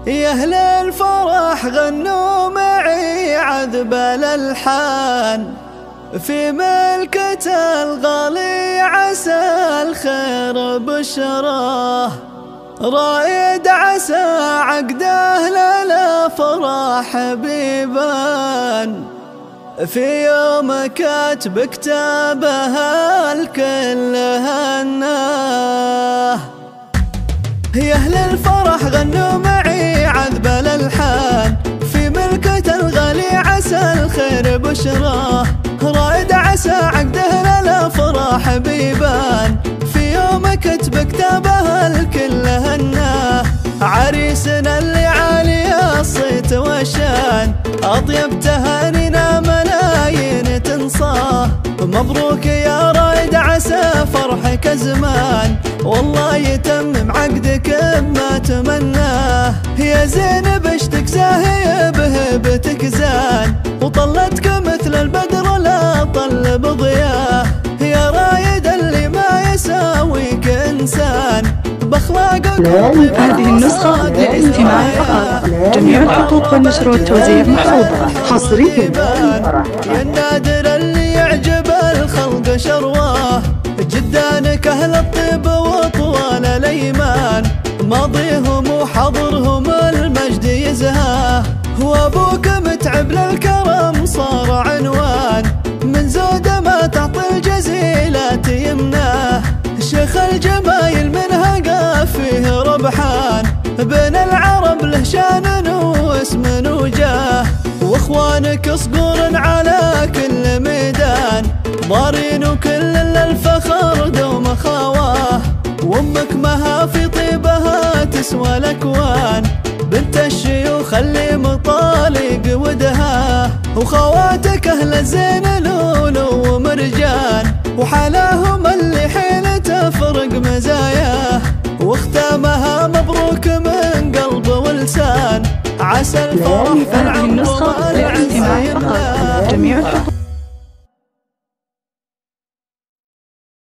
يا أهل الفرح غنوا معي عذب الألحان، في ملكة الغالي عسى الخير بشراه، رايد عسى عقده للأفراح بيبان، في يوم كاتب كتابها الكل هناه. يا أهل الفرح غنوا معي عذب الألحان، في ملكة الغالي عسى الخير بشراه، رايد عسى عقده للأفراح بيبان، في يوم كتب كتابها الكل هناه. عريسنا اللي عالي الصيت والشان، أطيب تهانينا ملايين تنصاه، مبروك يا رايد عسى فرحك زمان، والله يتمم عقدك بما تمناه. يا زينب اشتك زاهي بهبتك زان، وطلتك مثل البدر لا طل بضياه، يا رايد اللي ما يساويك انسان، باخلاقك. هذه النسخة للاستماع فقط، جميع الحقوق والنشر والتوزيع محفوظة حصريا. يا النادر اللي يعجب الخلق شرواه، جدانك أهل الطيب وطوال الأيمان، ماضيهم وحضرهم المجد يزهاه، وأبوك متعب للكرم صار عنوان، من زود ما تعطي الجزيلات يمناه، شيخ الجمايل منها فيه ربحان، بين العرب له شان واسم وجاه، واخوانك صقور على كل ميدان، ضارين وكل للفخر دوم خواه، وامك مها في طيبها تسوى الاكوان، بنت الشيوخ اللي مطالق ودها، وخواتك اهل الزين لولو ومرجان، وحلاهم اللي حيل تفرق مزاياه، واختامها مبروك من قلب ولسان، عسى الفرح في العمر هذه النسخة للاستماع فقط، جميع الحقوق